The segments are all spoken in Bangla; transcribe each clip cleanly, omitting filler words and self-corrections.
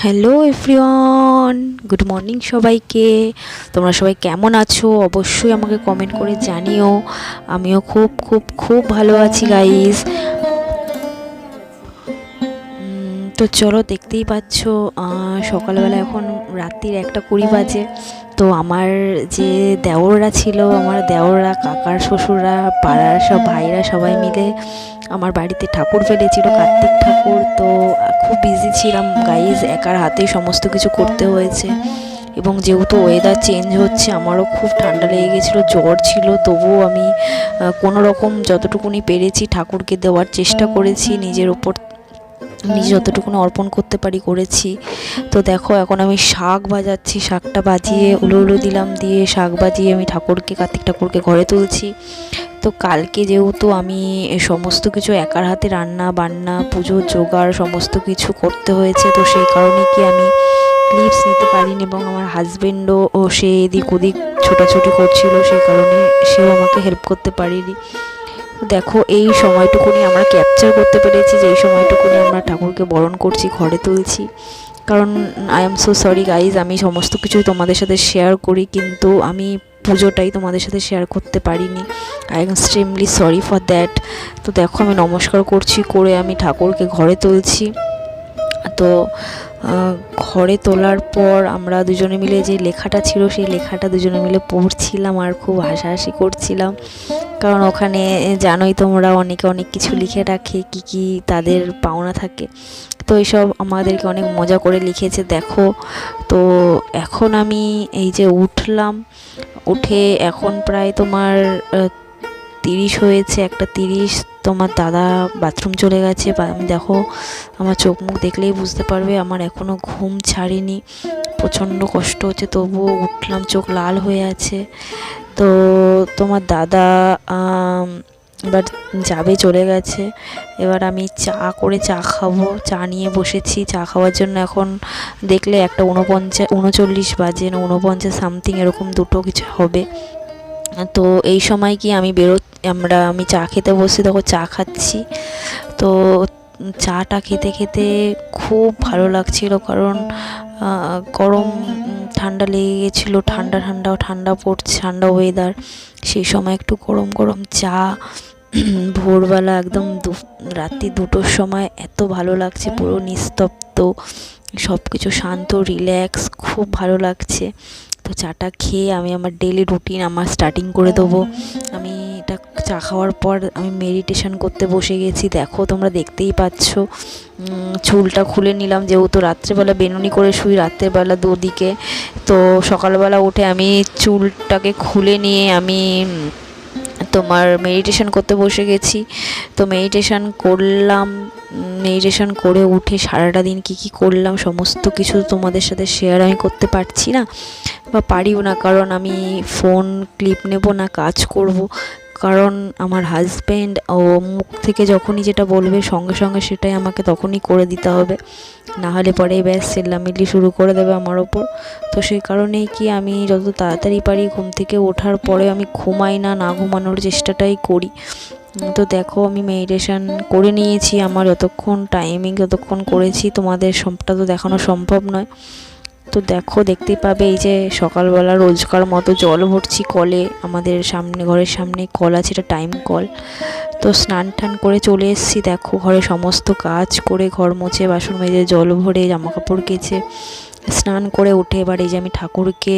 হ্যালো এভরিওয়ান, গুড মর্নিং সবাইকে। তোমরা সবাই কেমন আছো অবশ্যই আমাকে কমেন্ট করে জানিও। আমিও খুব খুব খুব ভালো আছি গাইস। তো চলো, দেখতেই পাচ্ছ সকালবেলা এখন রাত্রির 1:20 বাজে। তো আমার যে দেওররা ছিল, আমার দেওররা, কাকার শ্বশুররা, পাড়ার সব ভাইরা সবাই মিলে আমার বাড়িতে ঠাকুর ফেলেছিল, কার্তিক ঠাকুর। তো খুব বিজি ছিলাম গাইজ, একার হাতে সমস্ত কিছু করতে হয়েছে। এবং যেহেতু ওয়েদার চেঞ্জ হচ্ছে, আমারও খুব ঠান্ডা লেগে গেছিলো, জ্বর ছিল। তবুও আমি কোনো রকম যতটুকুনি পেরেছি ঠাকুরকে দেওয়ার চেষ্টা করেছি, নিজের ওপর নিজে যতটুকুনি অর্পণ করতে পারি করেছি। তো দেখো, এখন আমি শাক বাজাচ্ছি, শাকটা বাজিয়ে উলো দিলাম, দিয়ে শাক বাজিয়ে আমি ঠাকুরকে, কার্তিক ঠাকুরকে ঘরে তুলছি। তো কালকে যেহেতু আমি সমস্ত কিছু একার হাতে রান্না বান্না, পুজোর জোগাড় সমস্ত কিছু করতে হয়েছে, তো সেই কারণে কি আমি ক্লিপস নিতে পারিনি। এবং আমার হাজব্যান্ডও সে এদিক ওদিক ছোটাছুটি করছিল, সেই কারণে সেও আমাকে হেল্প করতে পারিনি। দেখো, এই সময়টুকুনি আমরা ক্যাপচার করতে পেরেছি, যে এই সময়টুকুনি আমরা ঠাকুরকে বরণ করছি, ঘরে তুলছি। কারণ I am so sorry guys, আমি সমস্ত কিছুই তোমাদের সাথে শেয়ার করি, কিন্তু আমি পুজোটাই তোমাদের সাথে শেয়ার করতে পারিনি। I am extremely sorry for that. তো দেখো, আমি নমস্কার করছি, করে আমি ঠাকুরকে ঘরে তুলছি। তো ঘরে তোলার পর আমরা দুজনে মিলে যে লেখাটা ছিল, সেই লেখাটা দুজনে মিলে পড়ছিলাম আর খুব হাসাহাসি করছিলাম। কারণ ওখানে জানোই তোমরা, অনেকে অনেক কিছু লিখে রাখে, কি কি তাদের পাওনা থাকে। তো এইসব আমাদেরকে অনেক মজা করে লিখেছে দেখো। তো এখন আমি এই যে উঠলাম, উঠে এখন প্রায় তোমার 30 হয়েছে, 1:30। তোমার দাদা বাথরুম চলে গেছে। আমি দেখো, আমার চোখ মুখ দেখলেই বুঝতে পারবে আমার এখনও ঘুম ছাড়েনি, প্রচণ্ড কষ্ট হচ্ছে। তবুও উঠলাম, চোখ লাল হয়ে আছে। তো তোমার দাদা এবার যাবে, চলে গেছে। এবার আমি চা খাবো, চা নিয়ে বসেছি চা খাওয়ার জন্য। এখন দেখলে 1:39 বাজে, না 49 সামথিং এরকম, দুটো কিছু হবে। তো এই সময় কি আমি আমি চা খেতে বসে, দেখো চা খাচ্ছি। তো চাটা খেতে খেতে খুব ভালো লাগছিল, কারণ গরম ঠান্ডা লেগে গেছিলো, ঠান্ডা পড়ছে, ঠান্ডা ওয়েদার। সেই সময় একটু গরম গরম চা, ভোরবেলা একদম রাত্রি 2টোর সময়, এত ভালো লাগছে, পুরো নিস্তব্ধ, সব কিছু শান্ত, রিল্যাক্স, খুব ভালো লাগছে। তো চাটা খেয়ে আমি আমার ডেলি রুটিন স্টার্টিং করে দেবো। আমি এটা চা খাওয়ার পর আমি মেডিটেশন করতে বসে গেছি। দেখো, তোমরা দেখতেই পাচ্ছ, চুলটা খুলে নিলাম, যেহেতু রাত্রেবেলা বেনুনি করে শুই, রাত্রেবেলা দুদিকে। তো সকালবেলা উঠে আমি চুলটাকে খুলে নিয়ে আমি তোমার মেডিটেশন করতে বসে গেছি। তো মেডিটেশন করলাম, মেডিটেশন করে উঠে সারাটা দিন কী করলাম সমস্ত কিছু তোমাদের সাথে শেয়ার আমি করতে পারছি না, বা পারিও না, কারণ আমি ফোন ক্লিপ নেব না, কাজ করব। কারণ আমার হাজব্যান্ড মুখ থেকে যখনই যেটা বলবে, সঙ্গে সঙ্গে সেটাই আমাকে তখনই করে দিতে হবে, না হলে পরে ব্যাস চেল্লামিল্লি শুরু করে দেবে আমার ওপর। তো সেই কারণেই কি আমি যত তাড়াতাড়ি পারি ঘুম থেকে ওঠার পরে আমি ঘুমাই না, ঘুমানোর চেষ্টাটাই করি। তো দেখো, আমি মেডিটেশন করে নিয়েছি, আমার যতক্ষণ করেছি, তোমাদের সবটা তো দেখানো সম্ভব নয়। তো দেখো, দেখতেই পাবে, এই যে সকালবেলা রোজকার মতো জল ভরছি কলে, আমাদের ঘরের সামনে কল আছে, এটা টাইম কল। তো স্নান টান করে চলে এসেছি। দেখো, ঘরে সমস্ত কাজ করে, ঘর মুছে, বাসন মেজে, জল ভরে, জামাকাপড় কেচে, স্নান করে উঠে এবার এই যে আমি ঠাকুরকে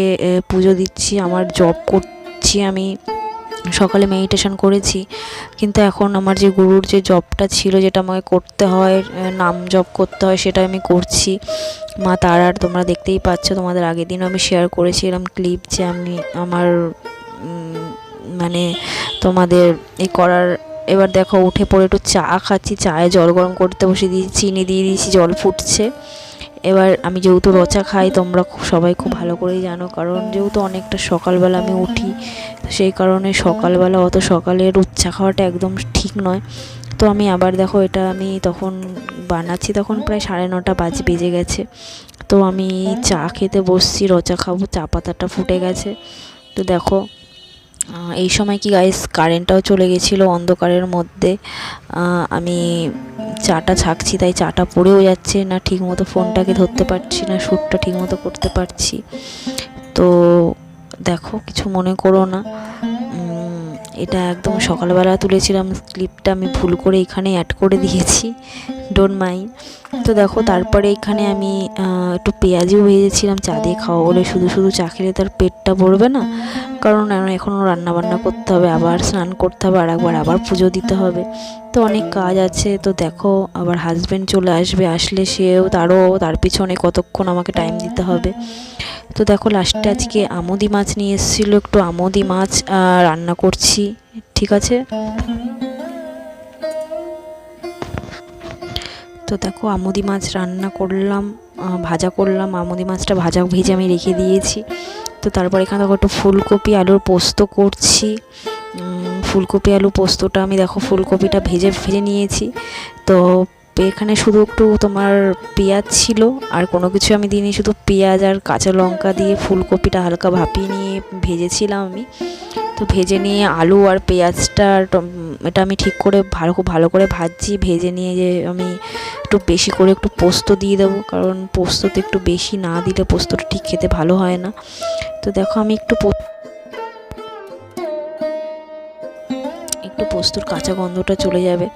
পুজো দিচ্ছি। আমার জপ করছি, আমি সকালে মেডিটেশন করেছি, কিন্তু এখন আমার যে গুরুর যে জপটা ছিল, যেটা আমাকে করতে হয়, নাম জপ করতে হয়, সেটা আমি করছি। মা তারার তোমরা দেখতেই পাচ্ছ, তোমাদের আগের দিনও আমি শেয়ার করেছিলাম ক্লিপ, যে আমি আমার মানে তোমাদের এই করার। এবার দেখো, উঠে পড়ে একটু চা খাচ্ছি, চায়ে জল গরম করতে বসে দিয়েছি, চিনি দিয়ে দিয়েছি, জল ফুটছে। এবার আমি যেহেতু রচা খাই, তোমরা সবাই খুব ভালো করেই জানো, কারণ যেহেতু অনেকটা সকালবেলা আমি উঠি, সেই কারণে সকালবেলা অত সকালে চা খাওয়াটা একদম ঠিক নয়। তো আমি আবার দেখো, এটা আমি তখন বানাচ্ছি, তখন প্রায় 9:30 বেজে গেছে। তো আমি চা খেতে বসছি, রচা খাবো, চা পাতাটা ফুটে গেছে। তো দেখো, এই সময় কি গাইস কারেন্টটাও চলে গেছিলো অন্ধকারের মধ্যে। আমি চাটা ছাঁকছি, তাই চাটা পড়েও যাচ্ছে না, ঠিকমতো ফোনটাকে ধরতে পারছি না, শ্যুটটা ঠিকমতো করতে পারছি। তো দেখো, কিছু মনে করো না, এটা একদম সকালবেলা তুলেছিলাম ক্লিপটা, আমি ভুল করে এখানে অ্যাড করে দিয়েছি, ডোন্ট মাইন্ড। তো দেখো, তারপরে এখানে আমি একটু পেঁয়াজিও ভেজেছিলাম চা দিয়ে খাওয়া বলে। শুধু শুধু চা খেলে তার পেটটা ভরবে না, কারণ এখনও রান্নাবান্না করতে হবে, আবার স্নান করতে হবে, আর একবার আবার পুজো দিতে হবে, তো অনেক কাজ আছে। তো দেখো, আবার হাজব্যান্ড চলে আসবে, আসলে সেও তার পিছনে কতক্ষণ আমাকে টাইম দিতে হবে। তো দেখো, লাস্টে আজকে আমোদি মাছ নিয়ে এসেছিলো, একটু আমোদি মাছ রান্না করছি, ঠিক আছে। তো দেখো, আমোদি মাছ রান্না করলাম, ভাজা করলাম, আমোদি মাছটা ভেজে আমি রেখে দিয়েছি। তো তারপর এখানে দেখো একটু ফুলকপি আলুর পোস্ত করছি। ফুলকপি আলু পোস্তটা আমি দেখো ফুলকপিটা ভেজে নিয়েছি। তো এখানে শুধু একটু তোমার পেঁয়াজ ছিল, আর কোনো কিছু আমি দিইনি, শুধু পেঁয়াজ আর কাঁচা লঙ্কা দিয়ে ফুলকপিটা হালকা ভাপিয়ে নিয়ে ভেজেছিলাম আমি। তো ভেজে নিয়ে আলু আর পেঁয়াজটা এটা আমি ঠিক করে ভালো করে ভাজছি। ভেজে নিয়ে যে আমি একটু বেশি করে একটু পোস্ত দিয়ে দেবো, কারণ পোস্ততে একটু বেশি না দিলে পোস্তটা ঠিক খেতে ভালো হয় না। তো দেখো, আমি একটু পোস্তর কাঁচা গন্ধটা চলে যাবে।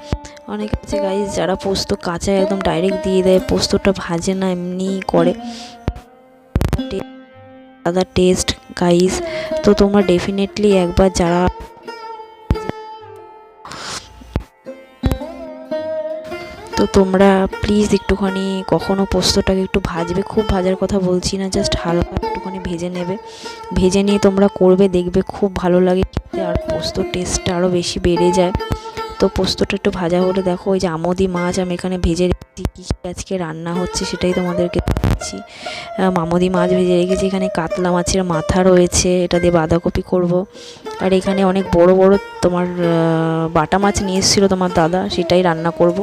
অনেক আছে গাইস যারা পোস্ত কাঁচা একদম ডাইরেক্ট দিয়ে দেয়, পোস্তটা ভাজে না, এমনি করে, আলাদা টেস্ট গাইস। তো তোমরা ডেফিনেটলি একবার যারা তো তোমরা প্লিজ একটুখানি কখনো পোস্তটাকে একটু ভাজবে, খুব ভাজার কথা বলছি না, জাস্ট হালকা একটুখানি ভেজে নেবে। ভেজে নিয়ে তোমরা করবে, দেখবে খুব ভালো লাগে খেতে, আর পোস্তর টেস্টটা আরও বেশি বেড়ে যায়। তো পোস্তটা একটু ভাজা হলে দেখো, ওই যে আমোদি মাছ আমি এখানে ভেজে রেখেছি, কী আজকে রান্না হচ্ছে সেটাই তোমাদেরকে দিচ্ছি। আমোদি মাছ ভেজে রেখেছি, এখানে কাতলা মাছের মাথা রয়েছে, এটা দিয়ে বাঁধাকপি করব। আর এখানে অনেক বড় বড় তোমার বাটা মাছ নিয়ে এসেছিলো তোমার দাদা, সেটাই রান্না করব।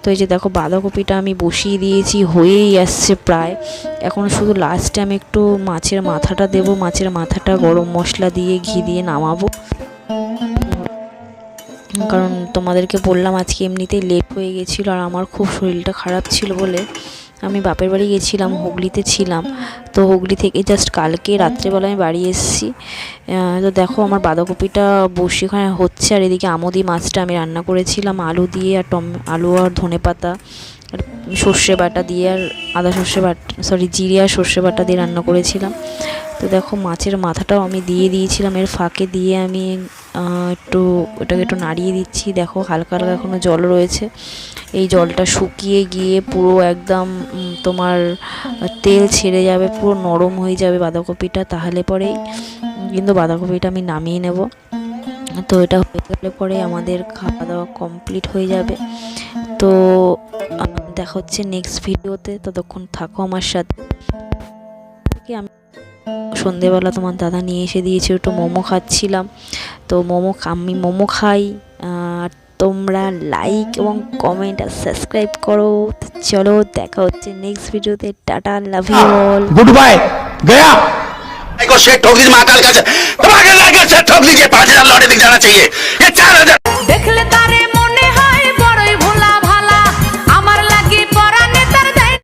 তো এই যে দেখো, বাঁধাকপিটা আমি বসিয়ে দিয়েছি, হয়েই আসছে প্রায়। এখন শুধু লাস্টে আমি একটু মাছের মাথাটা দেবো, মাছের মাথাটা গরম মশলা দিয়ে ঘি দিয়ে নামাবো, কারণ তোমাদেরকে বললাম আজকে এমনিতেই লেট হয়ে গেছিলো, আর আমার খুব শরীরটা খারাপ ছিল বলে আমি বাপের বাড়ি গেছিলাম, হুগলিতে ছিলাম। তো হুগলি থেকে জাস্ট কালকে রাত্রেবেলা আমি বাড়ি এসেছি। তো দেখো, আমার বাঁধাকপিটা বসে এখানে হচ্ছে, আর এদিকে আমোদি মাছটা আমি রান্না করেছিলাম আলু দিয়ে, আর আলু আর ধনেপাতা আর সর্ষে বাটা দিয়ে, আর আদা সর্ষে বাটা, জিরে আর সর্ষে বাটা দিয়ে রান্না করেছিলাম। তো দেখো, মাছের মাথাটাও আমি দিয়ে দিয়েছিলাম, এর ফাঁকে দিয়ে আমি ওটাকে একটু নাড়িয়ে দিচ্ছি। দেখো, হালকা হালকা এখনও জল রয়েছে, এই জলটা শুকিয়ে গিয়ে পুরো একদম তোমার তেল ছেড়ে যাবে, পুরো নরম হয়ে যাবে বাঁধাকপিটা, তাহলে পরেই কিন্তু বাঁধাকপিটা আমি নামিয়ে নেব। তো এটা হয়ে গেলে পরে আমাদের খাওয়া দাওয়া কমপ্লিট হয়ে যাবে। তো দেখা হচ্ছে নেক্সট ভিডিওতে, ততক্ষণ থাকো আমার সাথে। আমি সন্ধেবেলা তোমার দাদা নিয়ে এসে দিয়েছে, একটু মোমো খাচ্ছিলাম। তো আমি মোমো খাই, আর তোমরা লাইক এবং কমেন্ট আর সাবস্ক্রাইব করো। চলো, দেখা হচ্ছে নেক্সট ভিডিওতে, tata, love you all, good bye गया को शेठ ठोक दीजिए महाकाल का तुम्हारे लाइक से ठोक दीजिए 5000 लौटे दिख जाना चाहिए ये 4000 देख ले तारे